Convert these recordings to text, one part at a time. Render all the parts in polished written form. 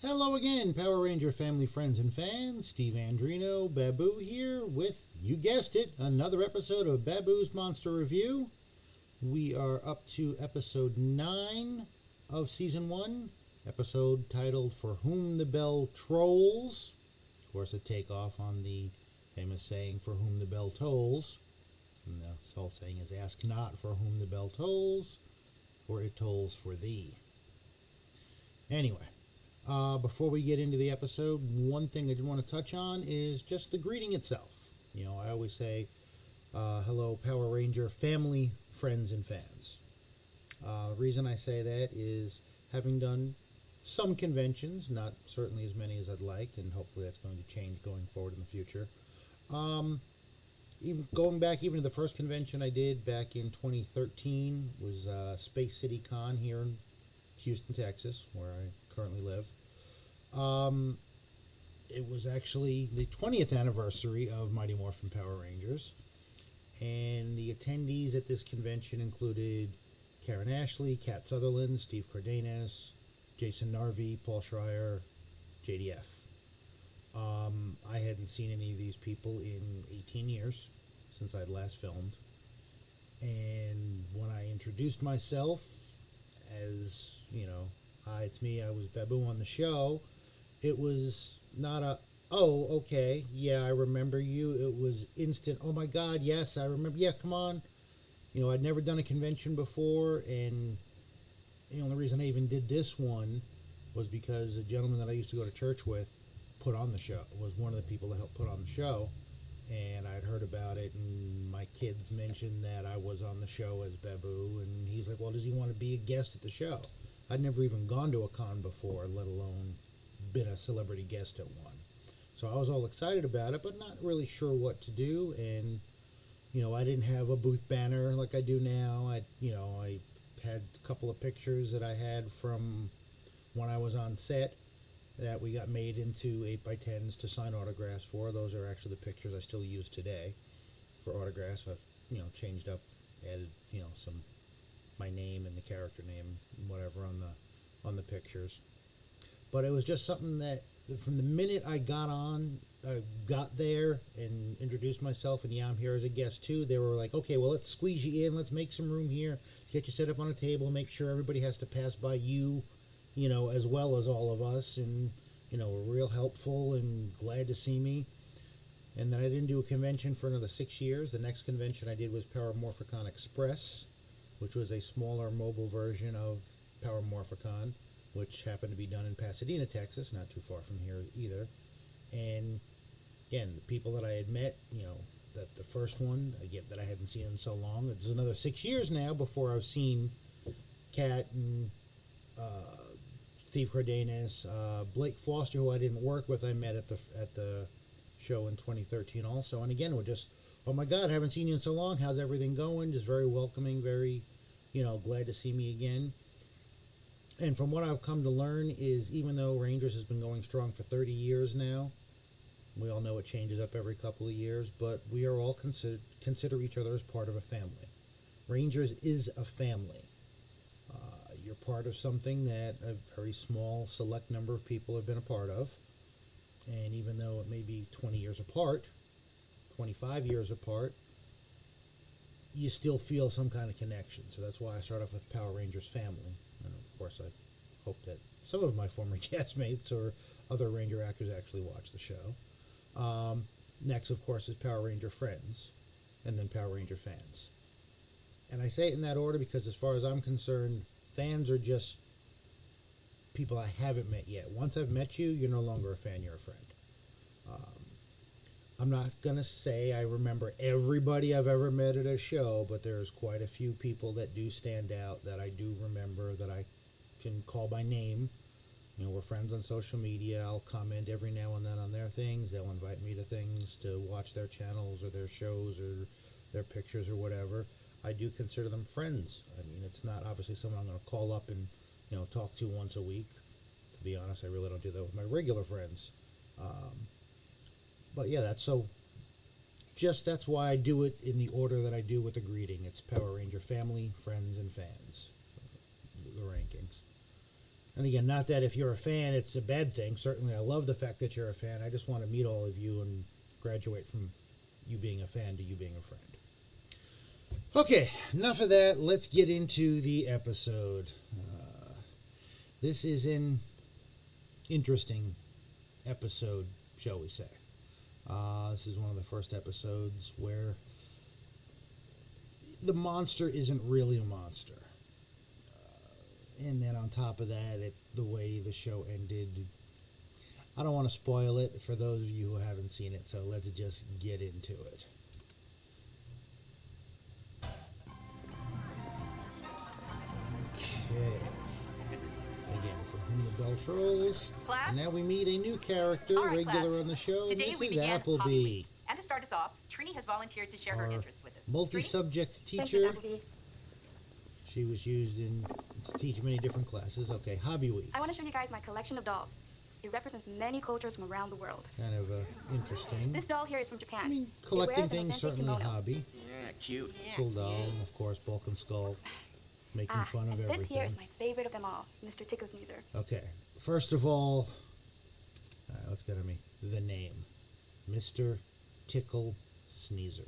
Hello again, Power Ranger family, friends, and fans. Steve Andrino, Baboo here with, you guessed it, another episode of Baboo's Monster Review. We are up to episode 9 of season 1, episode titled For Whom the Bell Trolls. Of course, a takeoff on the famous saying, For Whom the Bell Tolls. And the whole saying is, Ask not for whom the bell tolls, for it tolls for thee. Anyway. Before we get into the episode, one thing I did want to touch on is just the greeting itself. You know, I always say, hello, Power Ranger family, friends, and fans. The reason I say that is having done some conventions, not certainly as many as I'd like, and hopefully that's going to change going forward in the future. Even going back even to the first convention I did back in 2013 was Space City Con here in Houston, Texas, where I currently live. It was actually the 20th anniversary of Mighty Morphin Power Rangers, and the attendees at this convention included Karen Ashley, Kat Sutherland, Steve Cardenas, Jason Narvi, Paul Schreier, JDF. I hadn't seen any of these people in 18 years since I'd last filmed, and when I introduced myself as, you know, hi, it's me, I was Baboo on the show, it was not a, oh, okay, yeah, I remember you. It was instant, oh my God, yes, I remember, yeah, come on. You know, I'd never done a convention before, and the only reason I even did this one was because a gentleman that I used to go to church with put on the show, was one of the people that helped put on the show, and I'd heard about it, and my kids mentioned that I was on the show as Baboo, and he's like, well, does he want to be a guest at the show? I'd never even gone to a con before, let alone been a celebrity guest at one. So I was all excited about it, but not really sure what to do. And, you know, I didn't have a booth banner like I do now. I had a couple of pictures that I had from when I was on set that we got made into 8x10s to sign autographs for. Those are actually the pictures I still use today for autographs. I've, changed up, added, some my name and the character name and whatever on the pictures. But it was just something that from the minute I got there and introduced myself, and yeah, I'm here as a guest too, they were like, okay, well, let's squeeze you in, let's make some room here, get you set up on a table, make sure everybody has to pass by you, as well as all of us, and were real helpful and glad to see me. And then I didn't do a convention for another 6 years. The next convention I did was Power Morphicon Express, which was a smaller mobile version of Power Morphicon, which happened to be done in Pasadena, Texas, not too far from here either. And again, the people that I had met, that the first one, again, that I hadn't seen in so long, it's another 6 years now before I've seen Kat and Steve Cardenas, Blake Foster, who I didn't work with, I met at the show in 2013 also. And again, we're just, oh my God, haven't seen you in so long, how's everything going? Just very welcoming, very, glad to see me again. And from what I've come to learn is, even though Rangers has been going strong for 30 years now, we all know it changes up every couple of years, but we are all consider each other as part of a family. Rangers is a family. You're part of something that a very small, select number of people have been a part of. And even though it may be 20 years apart, 25 years apart, you still feel some kind of connection. So that's why I start off with Power Rangers family. And of course, I hope that some of my former castmates or other Ranger actors actually watch the show. Next, of course, is Power Ranger friends, and then Power Ranger fans. And I say it in that order because as far as I'm concerned, fans are just people I haven't met yet. Once I've met you, you're no longer a fan, you're a friend. I'm not going to say I remember everybody I've ever met at a show, but there's quite a few people that do stand out that I do remember, that I can call by name. We're friends on social media. I'll comment every now and then on their things. They'll invite me to things to watch their channels or their shows or their pictures or whatever. I do consider them friends. I mean, it's not obviously someone I'm going to call up and talk to once a week. To be honest, I really don't do that with my regular friends. But yeah, that's why I do it in the order that I do with the greeting. It's Power Ranger family, friends, and fans, the rankings. And again, not that if you're a fan, it's a bad thing. Certainly, I love the fact that you're a fan. I just want to meet all of you and graduate from you being a fan to you being a friend. Okay, enough of that. Let's get into the episode. This is an interesting episode, shall we say. This is one of the first episodes where the monster isn't really a monster. And then on top of that, the way the show ended, I don't want to spoil it for those of you who haven't seen it, so let's just get into it. Okay. Again, from whom the bell trolls. Class? And now we meet a new character, All right, regular class. on the show, Today we Mrs. began Appleby. Hobby Week. And to start us off, Trini has volunteered to share her Our interests with us. multi-subject Trini? teacher. Thank you, Appleby. She was used to teach many different classes. Okay, Hobby Week. I want to show you guys my collection of dolls. It represents many cultures from around the world. Kind of interesting. This doll here is from Japan. I mean, It collecting wears an things, authentic certainly a kimono. hobby. Yeah, cute. Cool doll, and of course, Bulk and Skull, making fun of and everything. this here is my favorite of them all, Mr. Ticklesneezer. Okay, first of all, let's get to me. The name, Mr. Ticklesneezer.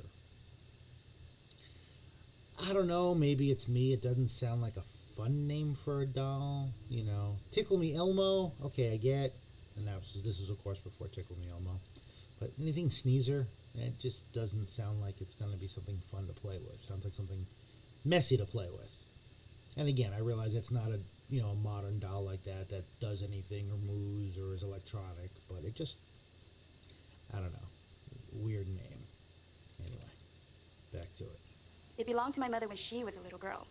I don't know, maybe it's me. It doesn't sound like a fun name for a doll. You know, Tickle Me Elmo. Okay, I get. And this was of course before Tickle Me Elmo. But anything Sneezer, it just doesn't sound like it's going to be something fun to play with. Sounds like something messy to play with. And again, I realize it's not a modern doll like that does anything or moves or is electronic, but it just, I don't know, weird name. Anyway, back to it. It belonged to my mother when she was a little girl.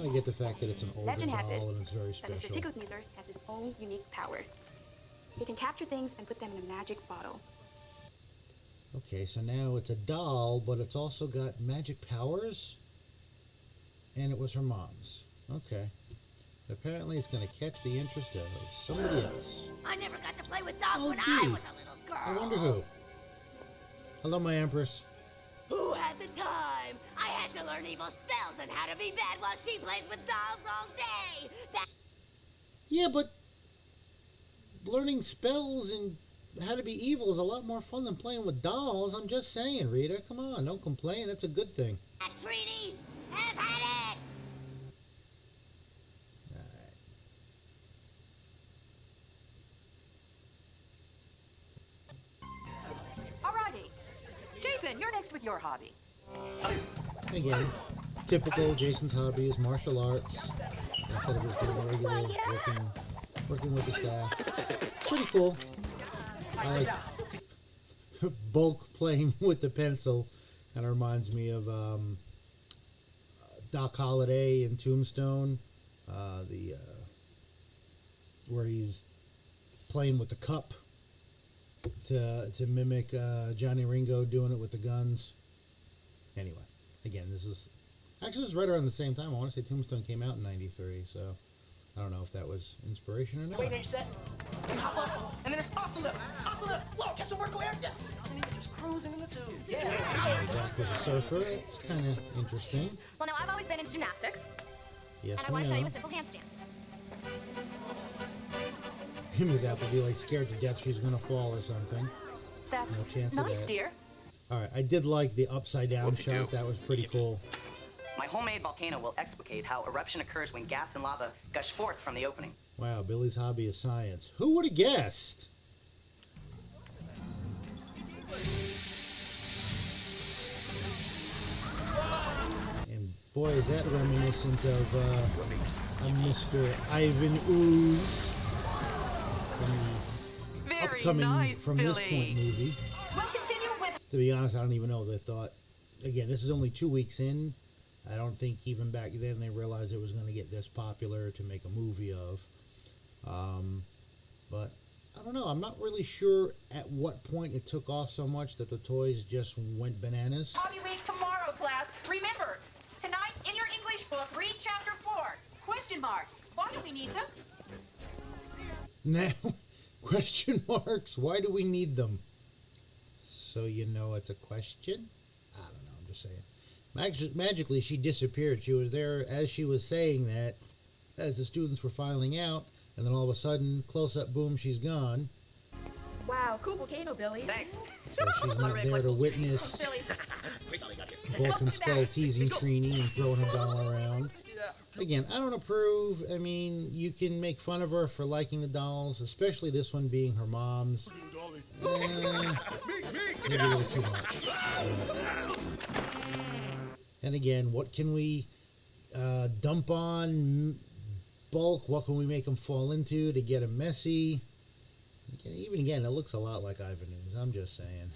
I get the fact that it's an older Legend has it doll and it's very that Mr. special. Ticklesneezer has his own unique power. He can capture things and put them in a magic bottle. Okay, so now it's a doll, but it's also got magic powers? And it was her mom's. Okay. Apparently it's going to catch the interest of somebody else. I never got to play with dolls Oh, when gee. I was a little girl. I wonder who. Hello, my Empress. Who had the time? I had to learn evil spells and how to be bad while she plays with dolls all day. Yeah, but learning spells and how to be evil is a lot more fun than playing with dolls. I'm just saying, Rita. Come on, don't complain. That's a good thing. That treaty has had it. Alrighty. Jason, you're next with your hobby. Again, typical Jason's hobby is martial arts. Instead of just doing regular working with the staff. Pretty cool. I like Bulk playing with the pencil. Kind of reminds me of Doc Holliday in Tombstone. Where he's playing with the cup to mimic Johnny Ringo doing it with the guns. Anyway, again, this is right around the same time. I want to say Tombstone came out in '93, so I don't know if that was inspiration or not. Wait, are you set? And hop up, and then it's off the lip. Off the lip. Whoa, get some work away. Yes. And then you're just cruising in the tube. Yeah. Jack was a surfer. It's kind of interesting. Well, now I've always been into gymnastics, Yes, and I we want to show you know. a simple handstand. Ms. Appleby like scared to death she's gonna fall or something. That's No chance of nice, that. dear. All right, I did like the upside down shot. That was pretty cool. My homemade volcano will explicate how eruption occurs when gas and lava gush forth from the opening. Wow, Billy's hobby is science. Who would have guessed? And boy, is that reminiscent of a Mr. Ivan Ooze from the Very upcoming nice, From Billy. This Point movie. We'll continue with... To be honest, I don't even know. They thought, again, this is only 2 weeks in. I don't think even back then they realized it was going to get this popular to make a movie of. But I don't know. I'm not really sure at what point it took off so much that the toys just went bananas. Hobby Week tomorrow, class. Remember, tonight in your English book, read chapter 4. Question marks. Why do we need them? Now, question marks. Why do we need them? So you know it's a question? I don't know. I'm just saying. Magically, she disappeared. She was there as she was saying that. as the students were filing out, and then all of a sudden, close up, boom, she's gone. Wow, cool volcano, Billy. Thanks. So she's not there to witness Billy. Bulk and Skull teasing Trini and throwing her doll around. Again, I don't approve. I mean, you can make fun of her for liking the dolls, especially this one being her mom's. Maybe a little too much. And again, what can we dump on Bulk? What can we make him fall into to get him messy? Even again, it looks a lot like Ivanhoe's. I'm just saying.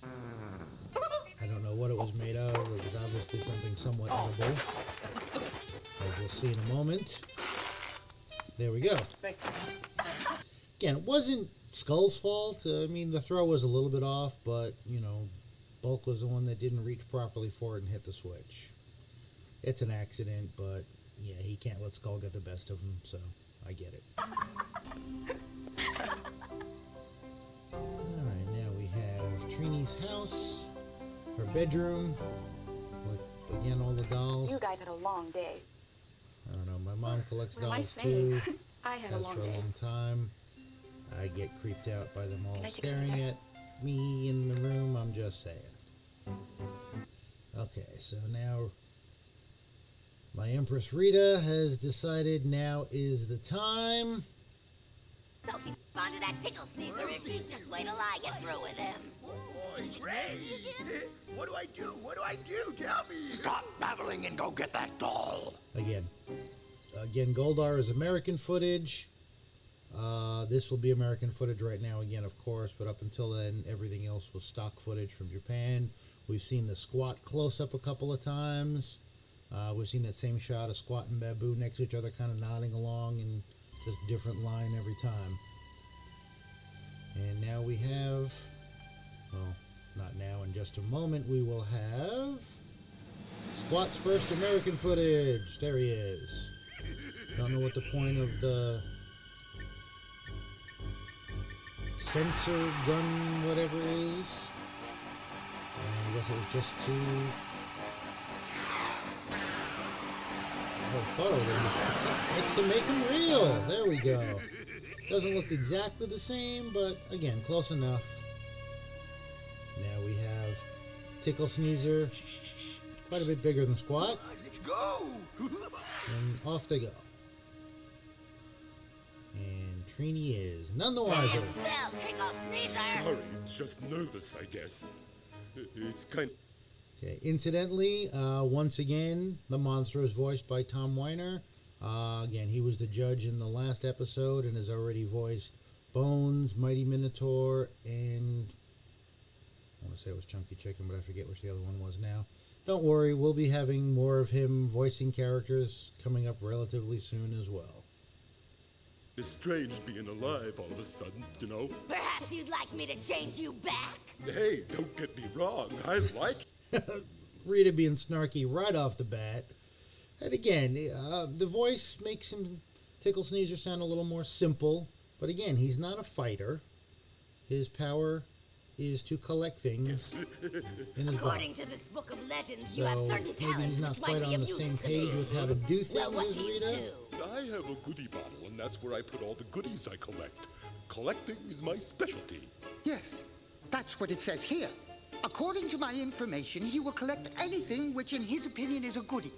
I don't know what it was made of. It was obviously something somewhat edible. As we'll see in a moment. There we go. Again, it wasn't Skull's fault. I mean, the throw was a little bit off, but, you know, Bulk was the one that didn't reach properly for it and hit the switch. It's an accident, but, yeah, he can't let Skull get the best of him, so I get it. Alright, now we have Trini's house, her bedroom, with, again, all the dolls. You guys had a long day. I don't know, my mom collects What am I dolls saying? too. I had a Has long for a day. long time. I get creeped out by them all Can I take a staring scissor? at me in the room, I'm just saying. Okay, so now my Empress Rita has decided now is the time. So she's onto that Ticklesneezer if she'd just wait till I get through with him. Ray! What do I do? What do I do? Tell me! Stop babbling and go get that doll! Again, Goldar is American footage. This will be American footage right now again, of course, but up until then, everything else was stock footage from Japan. We've seen the Squat close-up a couple of times. We've seen that same shot of Squat and Baboo next to each other, kind of nodding along, and just different line every time. And now we have, well, not now, in just a moment, we will have Squat's first American footage. There he is. Don't know what the point of the sensor gun, whatever it is. I guess it was just to... I thought it was... It's to make them real! There we go. Doesn't look exactly the same, but again, close enough. Now we have Ticklesneezer. Quite a bit bigger than Squat. Let's go! And off they go. And Trini is none the wiser. Spell, Ticklesneezer! Sorry, just nervous, I guess. It's kind Okay. Incidentally, once again, the monster is voiced by Tom Weiner. Again, he was the judge in the last episode and has already voiced Bones, Mighty Minotaur, and I want to say it was Chunky Chicken, but I forget which the other one was now. Don't worry, we'll be having more of him voicing characters coming up relatively soon as well. It's strange being alive all of a sudden, you know? Perhaps you'd like me to change you back? Hey, don't get me wrong, I like Rita being snarky right off the bat. And again, the voice makes him, Ticklesneezer, sound a little more simple. But again, he's not a fighter. His power is to collect things in his According body. to this book of legends, So you have certain maybe talents he's not which quite might be on of the use same to page me. with how to do things Well, what as do you Rita. do? I have a goodie bottle, and that's where I put all the goodies I collect. Collecting is my specialty. Yes, that's what it says here. According to my information, he will collect anything which in his opinion is a goodie.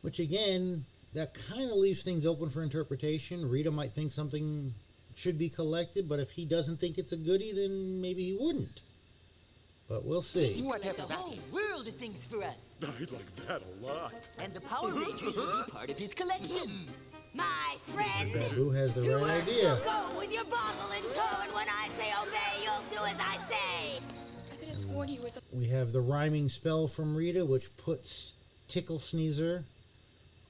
Which again, that kind of leaves things open for interpretation. Rita might think something should be collected, but if he doesn't think it's a goodie, then maybe he wouldn't. But we'll see. Whatever The that whole is. world of things for us. I like that a lot. And the Power Rangers will be part of his collection. My friend, Baboo has the to right work idea. you'll go with your bottle in tow, and when I say obey, you'll do as I say. I could have sworn he was. We have the rhyming spell from Rita, which puts Ticklesneezer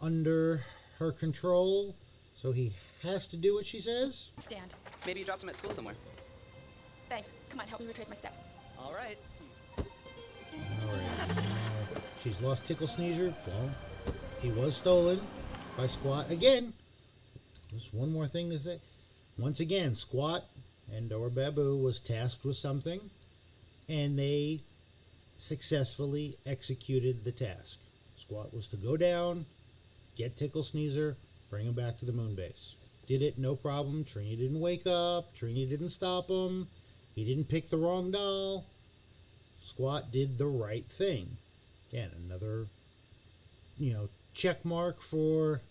under her control. So he has to do what she says. Stand. Maybe you dropped him at school somewhere. Thanks. Come on, help me retrace my steps. All right. Alright, now she's lost Ticklesneezer. Well, he was stolen by Squat. Again, just one more thing to say. Once again, Squat and or Baboo was tasked with something, and they successfully executed the task. Squat was to go down get Ticklesneezer, bring him back to the moon base. Did it, no problem. Trini didn't wake up. Trini didn't stop him. He didn't pick the wrong doll. Squat did the right thing. Again, another, check mark for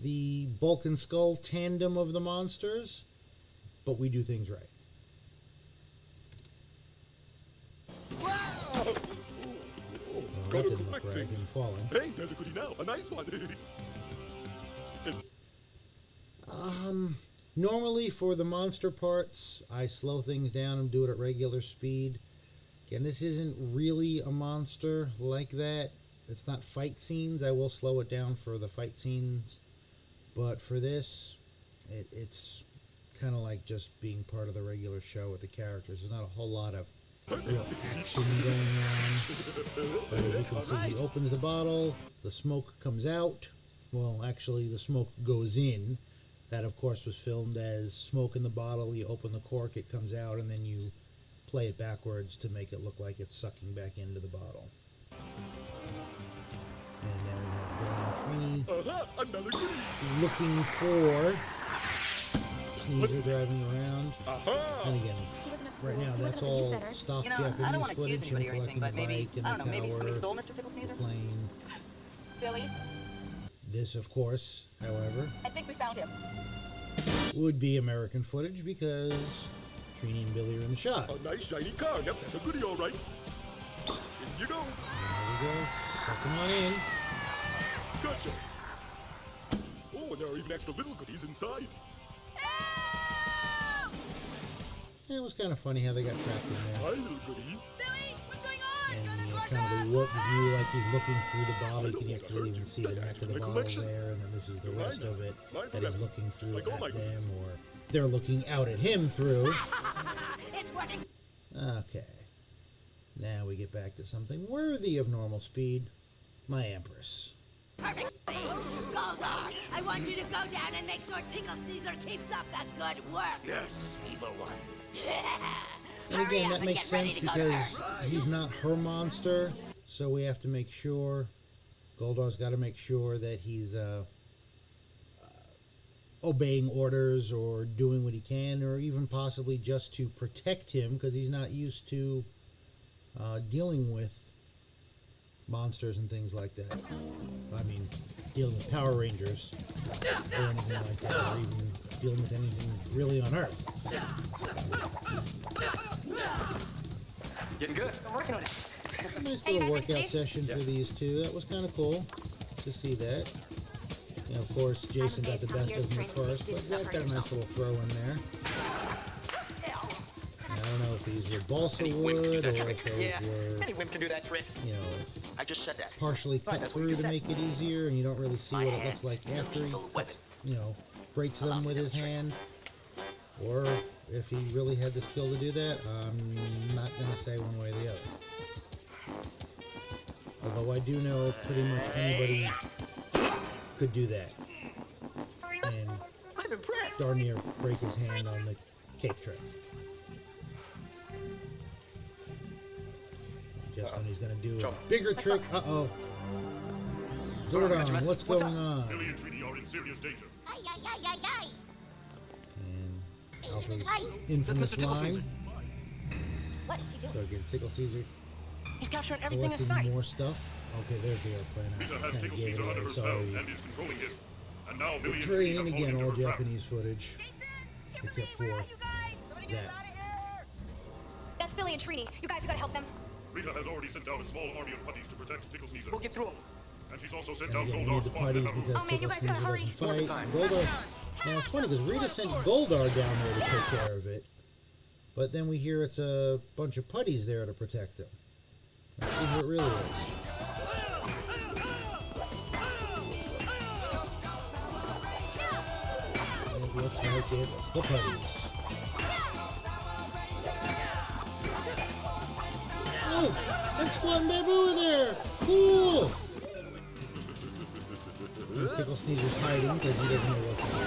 the Bulk and Skull tandem of the monsters. But we do things right. Wow! Well, that Gotta didn't look collect right, him things. falling. Hey, there's a goodie now. A nice one. Normally for the monster parts, I slow things down and do it at regular speed. Again, this isn't really a monster like that. It's not fight scenes. I will slow it down for the fight scenes. But for this, it's kind of like just being part of the regular show with the characters. There's not a whole lot of real action going on. But as you can see, he opens the bottle, the smoke comes out. Well, actually, the smoke goes in. That, of course, was filmed as smoke in the bottle. You open the cork, it comes out, and then you play it backwards to make it look like it's sucking back into the bottle. And now we have Billy and Trini Another goodie. looking for Sneezer driving around. And again, right now that's all stock I don't Japanese want to accuse footage. anybody Him or anything, collecting but the maybe, bike in I the don't know, maybe somebody tower, stole Mr. Ticklesneezer? plane. Billy, This, of course, however, I think we found him. would be American footage because Trini and Billy are in the shot. A nice shiny car. Yep, that's a goodie, all right. In you go. There we go. Suck them on in. Gotcha. Oh, and there are even extra little goodies inside. Yeah, it was kind of funny how they got trapped in there. Hi, little goodies. Billy, what's going on? And kind of the warped view, like he's looking through the bottle. You can actually even see the neck of the bottle there, and then this is the rest of it that he's looking through at them, or they're looking out at him through. It's working. Okay. Now we get back to something worthy of normal speed. My Empress. Perfect. Goldar, I want you to go down and make sure Ticklesneezer keeps up the good work. Yes, evil one. And again, that makes sense because he's not her monster, so we have to make sure, Goldar's got to make sure that he's obeying orders or doing what he can, or even possibly just to protect him because he's not used to dealing with monsters and things like that. I mean, dealing with Power Rangers or anything like that, or even dealing with anything really on Earth. Getting good. I'm working on it. A nice little workout session for these two. That was kind of cool to see that. And of course, Jason got the best of them at first, but Jack got a nice little throw in there. I don't know if these were balsa wood or if those were, Any wimp can do that trick. I just said that. partially cut that's what through you to said. make it easier, and you don't really see what it looks like after he cuts, breaks them with his hand. Or if he really had the skill to do that, I'm not going to say one way or the other. Although I do know pretty much anybody could do that. And I'm impressed. darn near break his hand on the cake tray. Just when he's going to do a bigger trick. Uh-oh. Zordon, what's going on? Billy and Trini are in serious danger. Ay, ay, ay, ay, ay. And Alpha's right. infamous That's Mr. Ticklesneezer. line. What is he doing? So again, Ticklesneezer He's capturing everything in collecting sight. more stuff. Okay, there's the airplane. I Rita has kind of gave it Ticklesneezer under away, her spell sorry. and is controlling him. And now Billy and Trey, Trini and have fallen again, into all her trap. Japanese footage. Except for that. That's Billy and Trini. You guys, you gotta help them. Rita has already sent down a small army of putties to protect Ticklesneezer. We'll get through him. And she's also sent And down again, we need Goldar's the Spot and putties Baboo. because Oh, man, you guys gotta Ticklesneezer hurry. doesn't fight. Goldar. Now it's funny because Rita sent Goldar down there to take care of it, but then we hear it's a bunch of putties there to protect him. Let's see who it really is. It looks like it's the putties. Oh, and Squat and Baboo are there. Cool. And Ticklesneezer's hiding because he doesn't know what to do.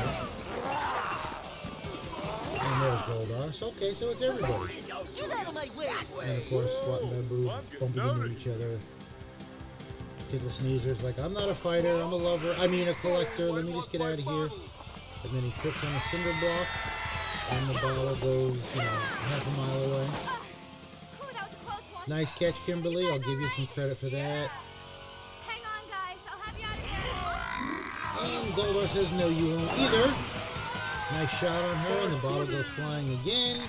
And there's Goldar. Okay, so it's everybody. Get out of my way! And of course, Squat and Baboo bumping into each other. Ticklesneezer's like, I'm not a fighter, I'm a lover, I mean a collector, let me just get out of here. And then he clicks on a cinder block, and the bottle goes, you know, half a mile away. Ooh, that was a close one. Nice catch, Kimberly, I'll give you some credit for that. Hang on, guys. I'll have you out again. And Goldar says, no, you won't either. Nice shot on her, and the bottle goes flying again,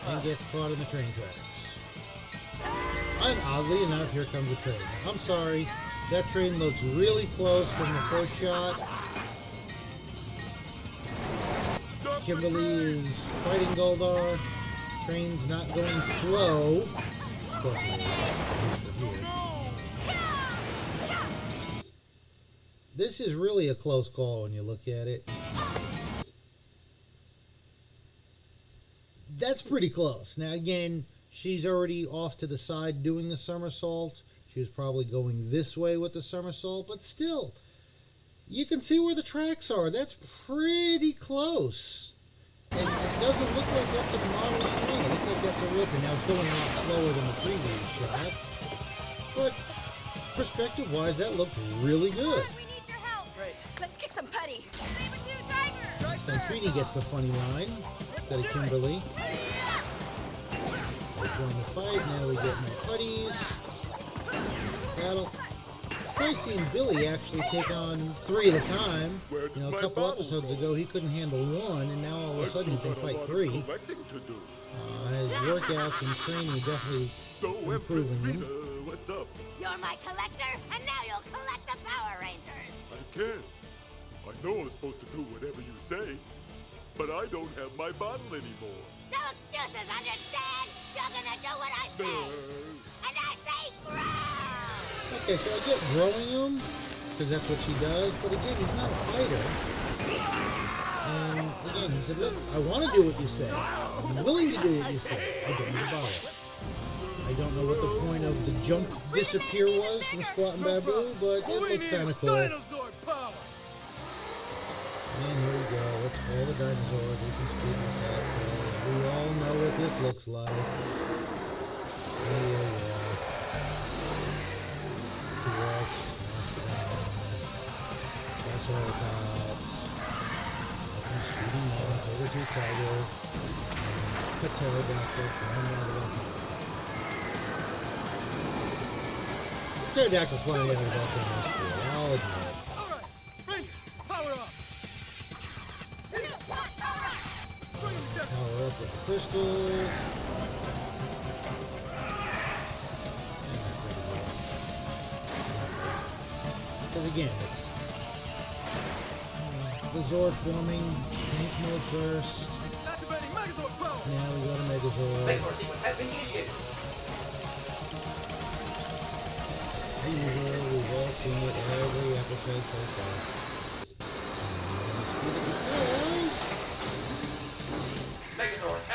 and gets caught in the train tracks. And oddly enough, here comes a train. I'm sorry, that train looks really close from the first shot. Kimberly is fighting Goldar. Train's not going slow. Of course it is, at least for here. This is really a close call when you look at it. That's pretty close. Now again, she's already off to the side doing the somersault. She was probably going this way with the somersault, but still, you can see where the tracks are. That's pretty close. And it doesn't look like that's a model train. It looks like that's a real train. Now it's going a lot slower than the previous shot. But perspective-wise, that looked really good. We need your help. Great. Let's kick some putty. Saber-tooth tiger. Then Trini gets the funny line instead of Kimberly. They join the fight. Now we get more putties. Battle. I've seen Billy actually take on 3 at a time. You know, a couple episodes ago he couldn't handle 1, and now all of a sudden he can fight 3. His workouts and training definitely improving him. What's up? You're my collector, and now you'll collect the Power Rangers. I can't. I know I'm supposed to do whatever you say, but I don't have my bottle anymore. No excuses, understand? You're gonna do what I say. And I say grow. Okay, so I get growing him, because that's what she does, but again, he's not a fighter. And again, he said, look, I want to do what you say. I'm willing to do what you say. I don't need a bottle. I don't know what the point of the jump disappear was from Squat and Baboo, but it looked kind of cool. And here we go. Let's call the dinosaurs. We can speed this up. We all know what this looks like. Yeah. T-Rex, Mastodon, Triceratops, Speedy Mounts, Saber-tooth Tiger, Pterodactyl, flying out of the Pterodactyl flying out of the volcano is cool, I'll admit. Alright, Rangers, power up. Power up with the crystals. Because again, it's the Zord forming, tank mode first. Activating Megazord power. Now we go to Megazord. Sequence has been initiated. Usual, we've all seen it every episode so far.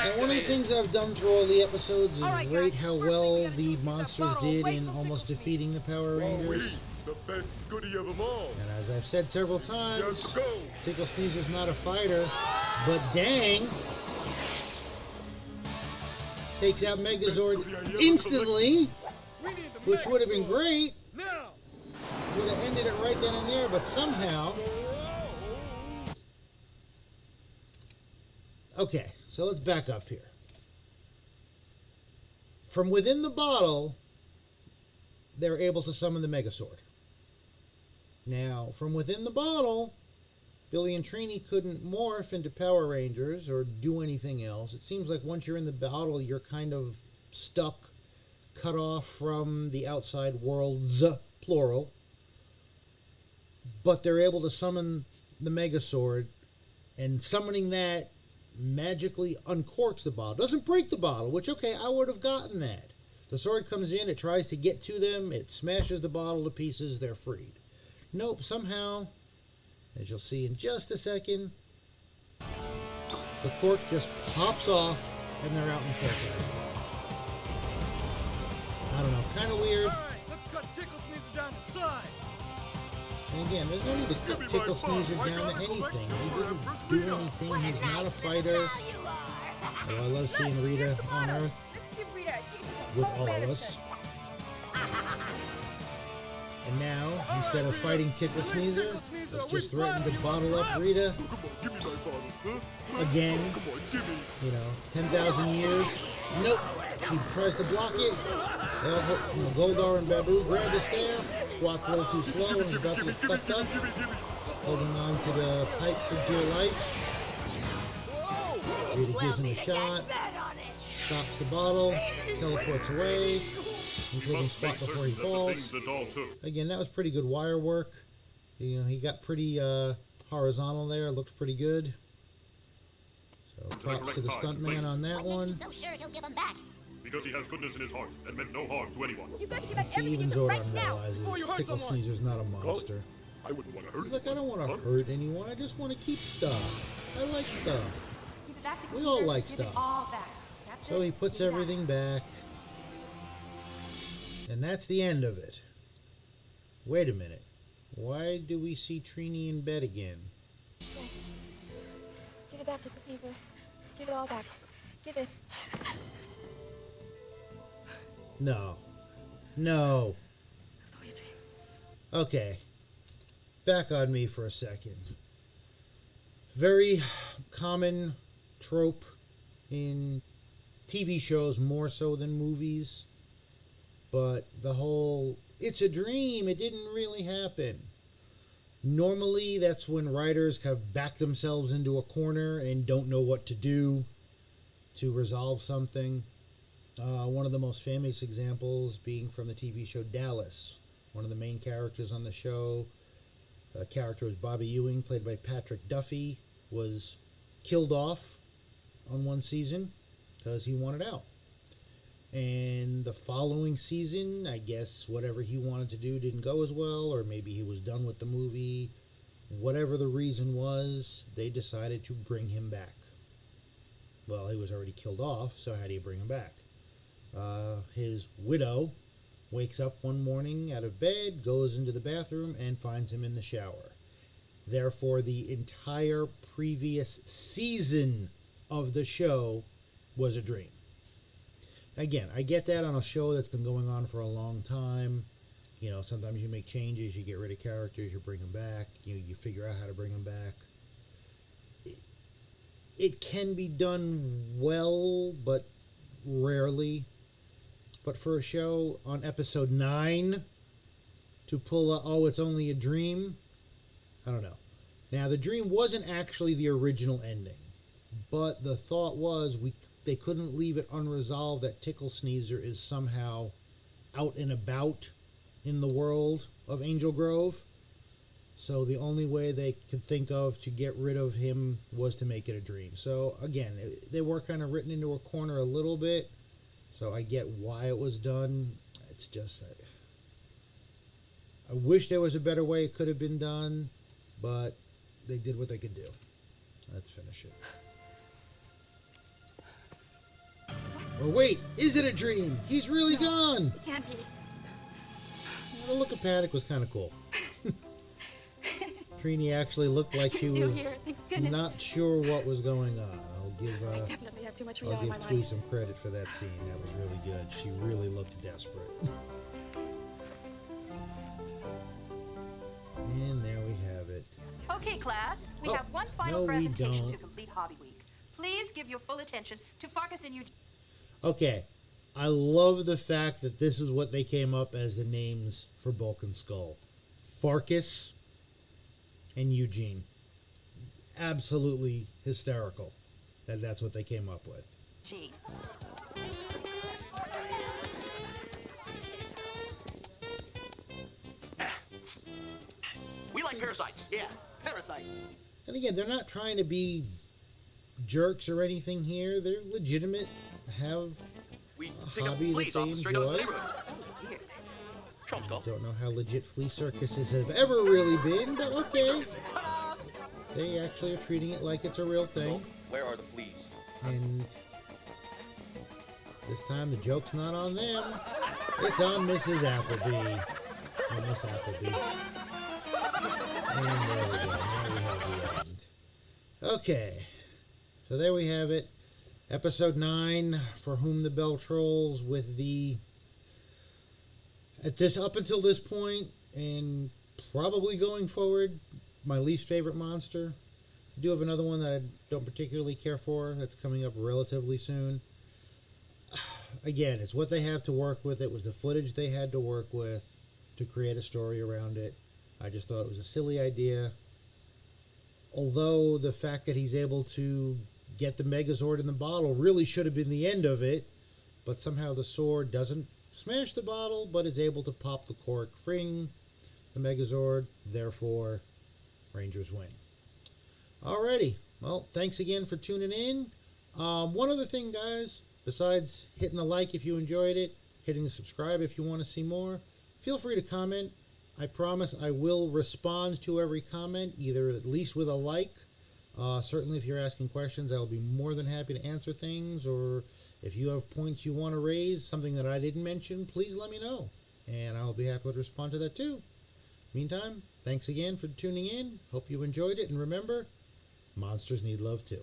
And one of the things I've done through all the episodes is rate how well the monsters did in almost defeating the Power Rangers. The best goodie of them all. And as I've said several times, Let's go. Ticklesneezer's not a fighter, but dang, takes out Megazord instantly, which would have been great. Now. Would have ended it right then and there, but somehow. Okay, so let's back up here. From within the bottle, they're able to summon the Megazord. Now, from within the bottle, Billy and Trini couldn't morph into Power Rangers or do anything else. It seems like once you're in the bottle, you're kind of stuck, cut off from the outside worlds, plural. But they're able to summon the Megazord, and summoning that magically uncorks the bottle. Doesn't break the bottle, which, okay, I would have gotten that. The sword comes in, it tries to get to them, it smashes the bottle to pieces, they're freed. Nope, somehow, as you'll see in just a second, the cork just pops off and they're out in the forest. I don't know, kind of weird. Alright, let's cut Ticklesneezer down the side. And again, there's no need to cut Ticklesneezer down to anything. He didn't do anything, he's not a fighter. Oh, I love seeing Rita on Earth. Let's give Rita a taste of With home all of medicine. us. And now, instead of fighting Ticklesneezer, let's just threaten to bottle up Rita Give me my bottle, huh? again. Come on, give me. 10,000 years. Nope. She tries to block it. Goldar and Baboo grab the staff. Squat's a little too slow and is about to get sucked up. Holding on to the pipe for dear life. Rita gives him a shot. Stops the bottle. Teleports away. Including Spot before he falls. Again, that was pretty good wire work. He got pretty horizontal there. Looks pretty good. So props to the stuntman on that one. So sure he'll give him back. Because he has goodness in his heart and meant no harm to anyone. You've got to give back See, everything even you took right Zordon now realizes before you hurt someone. Ticklesneezer's not a monster. I wouldn't want to hurt He's like, I don't want to hurt anyone. I just want to keep stuff. I like stuff. Give it back to We all Ticklesneezer. like Give it stuff. all back. That's So it. he puts Give it back. everything back. And that's the end of it. Wait a minute. Why do we see Trini in bed again? Give it back to Ticklesneezer. Give it all back. Give it. No. No. That's all your dream. Okay. Back on me for a second. Very common trope in TV shows more so than movies. But the whole, it's a dream, it didn't really happen. Normally, that's when writers have backed themselves into a corner and don't know what to do to resolve something. One of the most famous examples being from the TV show Dallas. One of the main characters on the show, a character was Bobby Ewing, played by Patrick Duffy, was killed off on one season because he wanted out. And the following season, I guess whatever he wanted to do didn't go as well, or maybe he was done with the movie. Whatever the reason was, they decided to bring him back. Well, he was already killed off, so how do you bring him back? His widow wakes up one morning out of bed, goes into the bathroom, and finds him in the shower. Therefore, the entire previous season of the show was a dream. Again, I get that on a show that's been going on for a long time. Sometimes you make changes, you get rid of characters, you bring them back, you figure out how to bring them back. It can be done well, but rarely. But for a show on episode 9 to pull it's only a dream, I don't know. Now, the dream wasn't actually the original ending, but the thought was they couldn't leave it unresolved that Ticklesneezer is somehow out and about in the world of Angel Grove. So the only way they could think of to get rid of him was to make it a dream. So again, they were kind of written into a corner a little bit. So I get why it was done. It's just that I wish there was a better way it could have been done, but they did what they could do. Let's finish it. Or wait, is it a dream? He's really gone. It can't be. The look of panic was kind of cool. Trini actually looked like she Still was here, thank goodness. not sure what was going on. I definitely have too much Rio I'll on give my Twee mind. some credit for that scene. That was really good. She really looked desperate. And there we have it. Okay, class, we Oh, have one final no, we presentation don't. to complete Hobby Week. Please give your full attention to Farkas and Eugene. Okay, I love the fact that this is what they came up as the names for Bulk and Skull. Farkas and Eugene. Absolutely hysterical that that's what they came up with. We like parasites. Yeah, parasites. And again, they're not trying to be jerks or anything here. They're legitimate, have We a pick up hobby that fleas they off the straight out of the enjoy. neighborhood. Trump skull. Don't know how legit flea circuses have ever really been, but okay. They actually are treating it like it's a real thing. Where are the fleas? And this time the joke's not on them. It's on Mrs. Appleby. Or Miss Appleby. And there we go. Now we have the end. Okay. So there we have it. Episode 9, For Whom the Bell Trolls, with the... Up until this point, and probably going forward, my least favorite monster. I do have another one that I don't particularly care for that's coming up relatively soon. Again, it's what they have to work with. It was the footage they had to work with to create a story around it. I just thought it was a silly idea. Although the fact that he's able to get the Megazord in the bottle really should have been the end of it, but somehow the sword doesn't smash the bottle, but is able to pop the cork, freeing the Megazord. Therefore, Rangers win. Alrighty, well, thanks again for tuning in. One other thing, guys, besides hitting the like if you enjoyed it, hitting the subscribe if you want to see more, feel free to comment. I promise I will respond to every comment, either at least with a like. Certainly if you're asking questions, I'll be more than happy to answer things, or if you have points you want to raise, something that I didn't mention, please let me know, and I'll be happy to respond to that too. Meantime, thanks again for tuning in. Hope you enjoyed it, and remember, monsters need love too.